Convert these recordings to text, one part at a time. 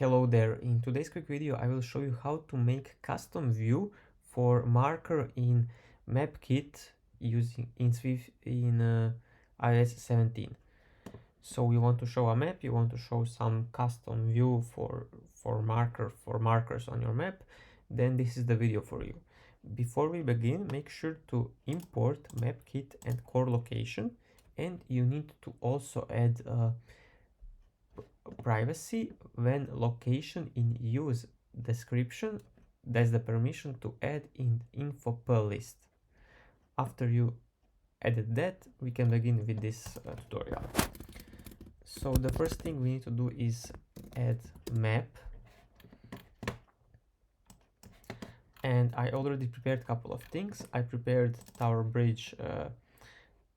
Hello there, in today's quick video I will show you how to make custom view for marker in MapKit using in iOS 17. So you want to show a map, you want to show some custom view for markers on your map, then this is the video for you. Before we begin, make sure to import MapKit and core location, and you need to also add privacy when location in use description. That's the permission to add in info per list. After you added that, we can begin with this tutorial. So the first thing we need to do is add map, and I already prepared a couple of things. I prepared Tower Bridge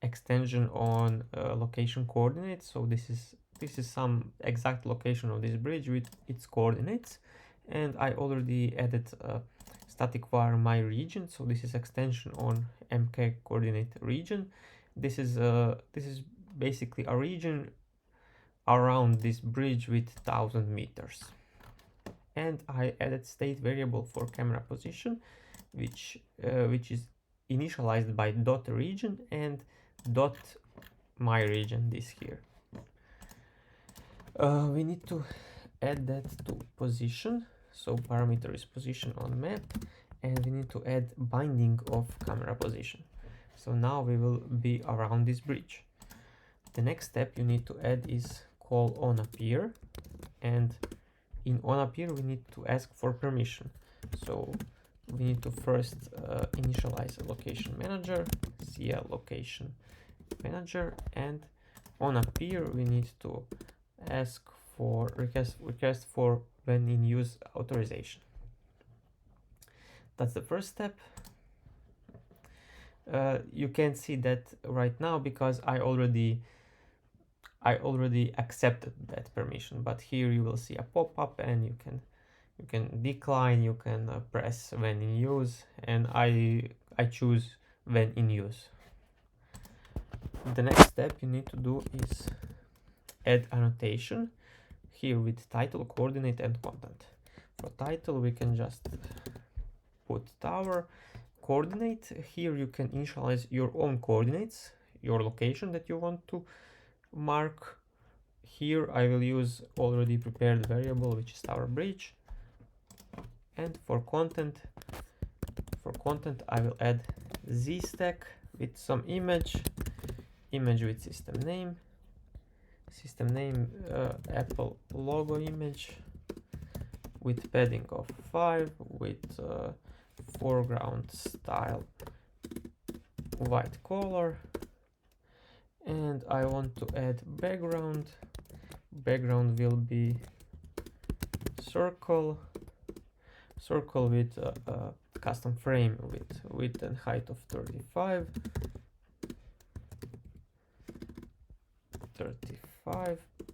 extension on location coordinates, so this is some exact location of this bridge with its coordinates, and I already added static var my region, so this is extension on MK coordinate region. This is basically a region around this bridge with 1000 meters. And I added state variable for camera position, which is initialized by dot region and dot my region, this here. We need to add that to position, so parameter is position on map, and we need to add binding of camera position. So now we will be around this bridge. The next step you need to add is call onAppear, and in onAppear we need to ask for permission. So we need to first initialize a location manager, cl location manager, and onAppear we need to ask for request for when in use authorization. That's the first step. You can see that right now because I already accepted that permission, but here you will see a pop-up and you can decline, you can press when in use, and I choose when in use. The next step you need to do is add annotation here with title, coordinate, and content. For title we can just put tower. Coordinate, here you can initialize your own coordinates, your location that you want to mark. Here I will use already prepared variable, which is Tower Bridge. And for content I will add z stack with some image with system name Apple logo image with padding of 5, with foreground style white color, and I want to add background will be circle with a custom frame with width and height of 35,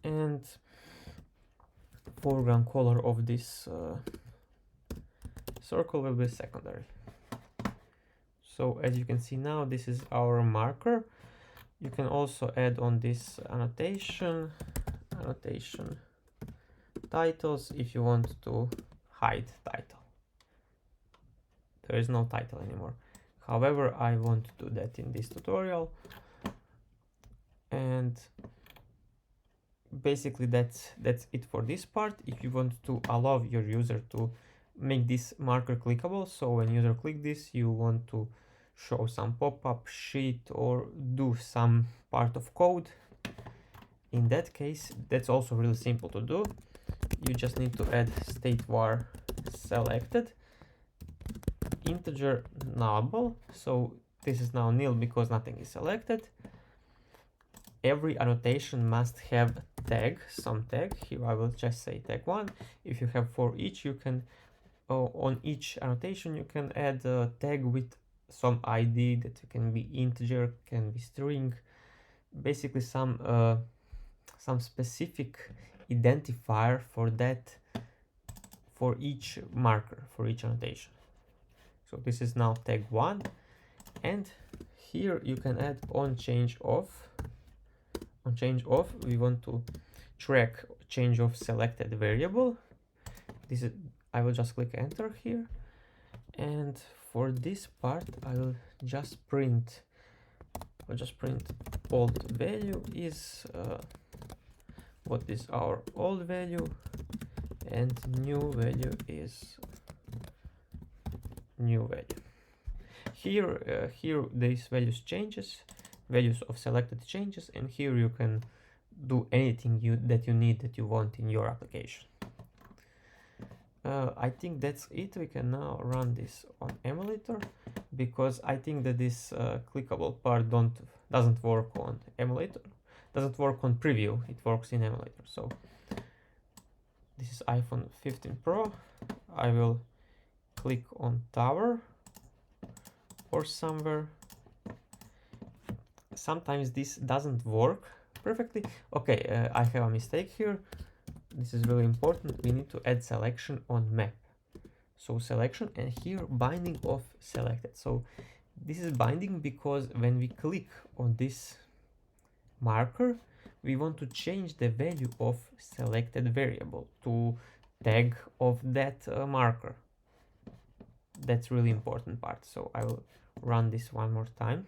and foreground color of this circle will be secondary. So as you can see now, this is our marker. You can also add on this annotation titles if you want to hide title. There is no title anymore. However, I won't do that in this tutorial. And basically that's it for this part. If you want to allow your user to make this marker clickable, so when user click this, you want to show some pop-up sheet or do some part of code, in that case that's also really simple to do. You just need to add state var selected integer null, so this is now nil because nothing is selected. Every annotation must have tag, some tag. Here I will just say tag 1. If you have for each, you can on each annotation you can add a tag with some ID that can be integer, can be string, basically some specific identifier for that, for each marker, for each annotation. So this is now tag 1, and here you can add on change off. On change off we want to track change of selected variable, this is, I will just click enter here, and for this part I will just print old value is what is our old value, and new value is new value. Here these values of selected changes, and here you can do anything that you want in your application. I think that's it. We can now run this on emulator, because I think that this clickable part doesn't work on emulator, doesn't work on preview, it works in emulator. So this is iPhone 15 Pro. I will click on tower or somewhere. Sometimes this doesn't work perfectly. Okay, I have a mistake here. This is really important. We need to add selection on map. So selection, and here binding of selected. So this is binding because when we click on this marker, we want to change the value of selected variable to tag of that marker. That's really important part. So I will run this one more time.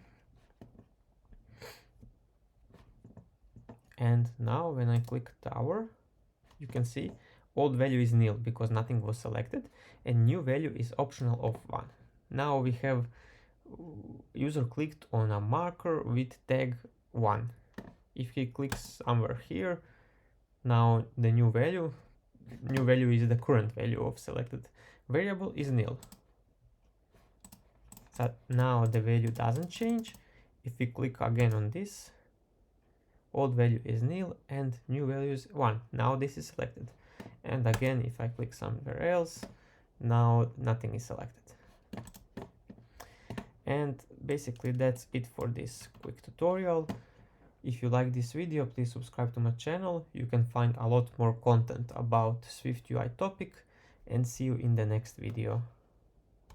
And now when I click tower, you can see old value is nil because nothing was selected, and new value is optional of 1. Now we have user clicked on a marker with tag 1. If he clicks somewhere here, now the new value is the current value of selected variable is nil. So now the value doesn't change. If we click again on this, old value is nil and new value is 1. Now this is selected. And again, if I click somewhere else, now nothing is selected. And basically that's it for this quick tutorial. If you like this video, please subscribe to my channel. You can find a lot more content about SwiftUI topic, and see you in the next video.